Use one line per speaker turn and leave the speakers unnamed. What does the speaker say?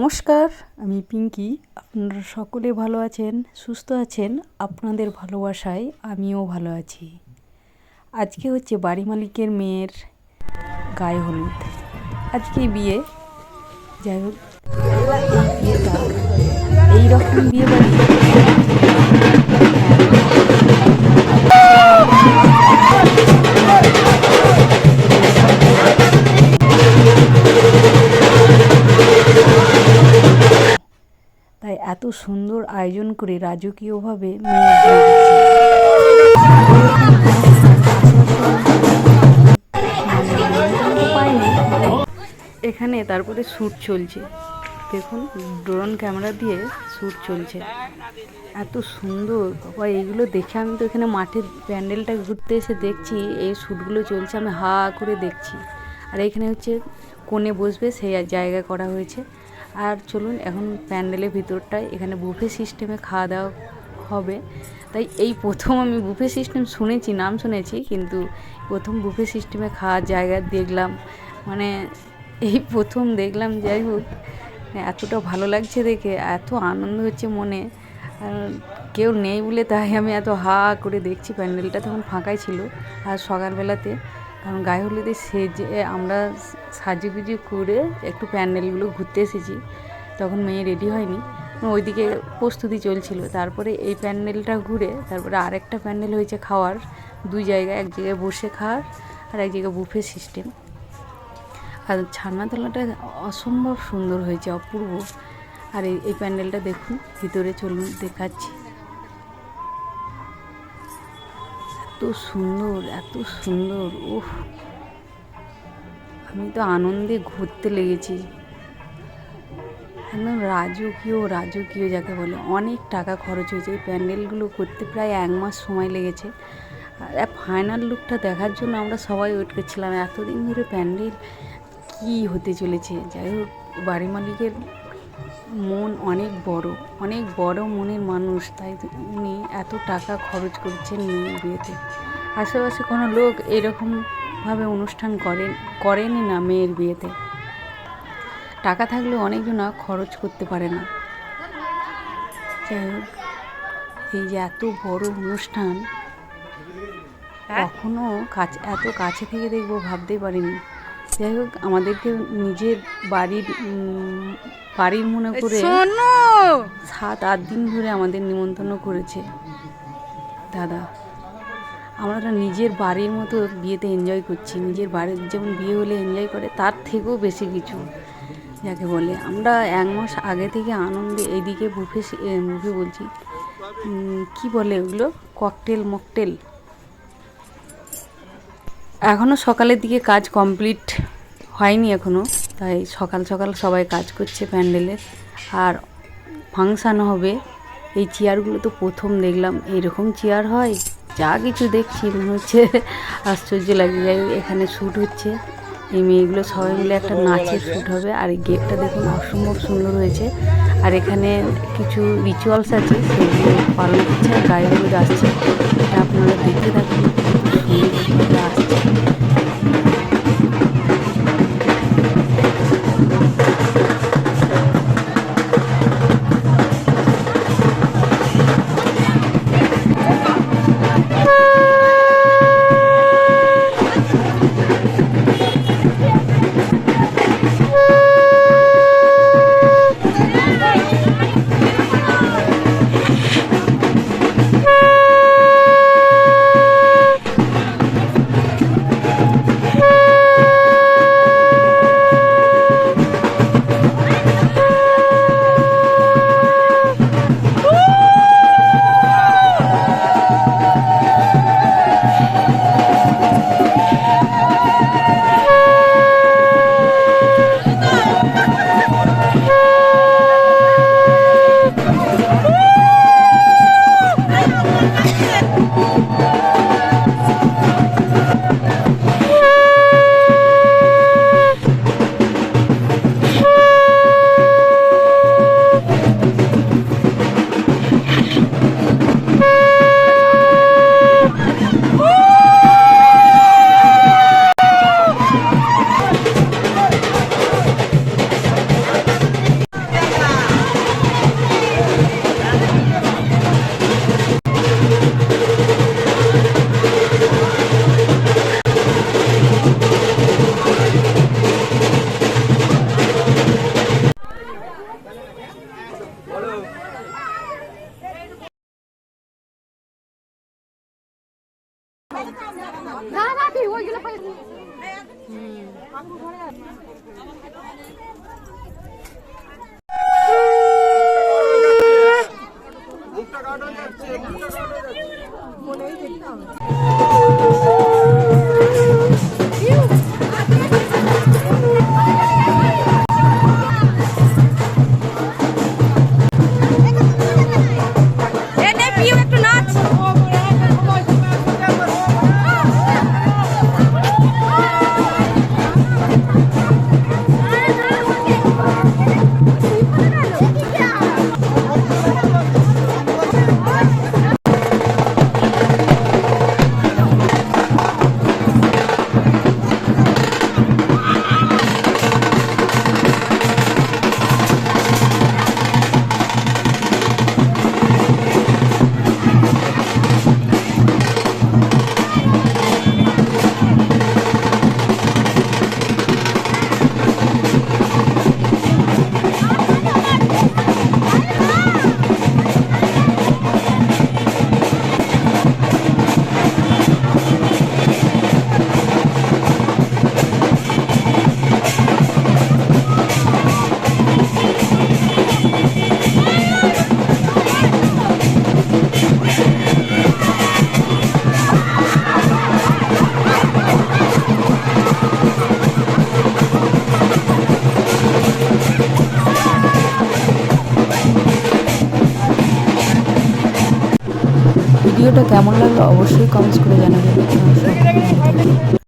নমস্কার, আমি পিঙ্কি। আপনারা সকলে ভালো আছেন, সুস্থ আছেন। আপনাদের ভালোবাসায় আমিও ভালো আছি। আজকে হচ্ছে বাড়ি মালিকের মেয়ের গায়ে হলুদ। আজকে বিয়ে, যাই হোক এই বিয়েটা এইরকম বিয়ে বাড়ি তাই এত সুন্দর আয়োজন করে রাজকীয়ভাবে মেয়ের বিয়ে পায়নি এখানে। তারপরে শ্যুট চলছে, দেখুন ড্রোন ক্যামেরা দিয়ে শ্যুট চলছে। এত সুন্দর বাবা, এইগুলো দেখে আমি তো এখানে মাঠের প্যান্ডেলটা ঘুরতে এসে দেখছি এই শ্যুটগুলো চলছে, আমি হা করে দেখছি। আর এখানে হচ্ছে কোণে বসবে সেই জায়গা করা হয়েছে। আর চলুন এখন প্যান্ডেলের ভিতরটায়, এখানে বুফে সিস্টেমে খাওয়া দাওয়া হবে। তাই এই প্রথম আমি বুফে সিস্টেম শুনেছি, নাম শুনেছি, কিন্তু প্রথম বুফে সিস্টেমে খাওয়ার জায়গা দেখলাম, মানে এই প্রথম দেখলাম। যাই হোক, এতটা ভালো লাগছে দেখে, এত আনন্দ হচ্ছে মনে। কেউ নেই বলে তাই আমি এত হা করে দেখছি। প্যান্ডেলটা তখন ফাঁকাই ছিল। আর সকালবেলাতে কারণ গায়ে হলুদে সেজে আমরা সাজুগুজু করে একটু প্যান্ডেলগুলো ঘুরতে এসেছি, তখন মেয়ে রেডি হয়নি, ওইদিকে প্রস্তুতি চলছিল। তারপরে এই প্যান্ডেলটা ঘুরে তারপরে আরেকটা প্যান্ডেল হয়েছে খাওয়ার, দুই জায়গায়, এক জায়গায় বসে খাওয়ার আর এক জায়গায় বুফে সিস্টেম। আর ছাদনাতলাটা অসম্ভব সুন্দর হয়েছে, অপূর্ব। আর এই প্যান্ডেলটা দেখুন, ভিতরে চলুন দেখাচ্ছি। এত সুন্দর, এত সুন্দর, উফ, আমি তো আনন্দে ঘুরতে লেগেছি। একদম রাজকীয়, রাজকীয় যাকে বলে। অনেক টাকা খরচ হয়েছে এই প্যান্ডেলগুলো করতে, প্রায় 1 মাস সময় লেগেছে। আর ফাইনাল লুকটা দেখার জন্য আমরা সবাই ওয়েট করছিলাম, এতদিন ধরে প্যান্ডেল কী হতে চলেছে। যাই হোক, বাড়ি মালিকের মন অনেক বড়, অনেক বড় মনের মানুষ, তাই উনি এত টাকা খরচ করছেন মেয়ের বিয়েতে। আশেপাশে কোনো লোক এরকমভাবে অনুষ্ঠান করেনি না মেয়ের বিয়েতে। টাকা থাকলেও অনেকজন খরচ করতে পারে না। যাই হোক, এই যে এত বড় অনুষ্ঠান কখনো এত কাছে থেকে দেখবো ভাবতেই পারিনি। যাই হোক, আমাদেরকে নিজের বাড়ির মনে করে 7-8 দিন ধরে আমাদের নিমন্ত্রণ করেছে দাদা। আমরা নিজের বাড়ির মতো বিয়েতে এনজয় করছি। নিজের বাড়ির যেমন বিয়ে হলে এনজয় করে, তার থেকেও বেশি কিছু যাকে বলে। আমরা 1 মাস আগে থেকে আনন্দে এইদিকে বুফে বলছি, কি বলে ওগুলো, মকটেল। এখনও সকালের দিকে কাজ কমপ্লিট হয়নি এখনও, তাই সকাল সকাল সবাই কাজ করছে প্যান্ডেলের। আর ফাংশান হবে। এই চেয়ারগুলো তো প্রথম দেখলাম, এইরকম চেয়ার হয়। যা কিছু দেখছি মনে হচ্ছে আশ্চর্য লাগে। যাই হোক, এখানে শ্যুট হচ্ছে, এই মেয়েগুলো সবাই মিলে একটা নাচের শ্যুট হবে। আর এই গেটটা দেখুন অসম্ভব সুন্দর হয়েছে। আর এখানে কিছু রিচুয়ালস আছে, সেগুলো পালন করছে। আর গায়ে হলুদ আসছে, আপনারা দেখতে থাকুন, সুন্দর আসছে। ভিডিওটা কেমন লাগলো অবশ্যই কমেন্টস করে জানাবেন।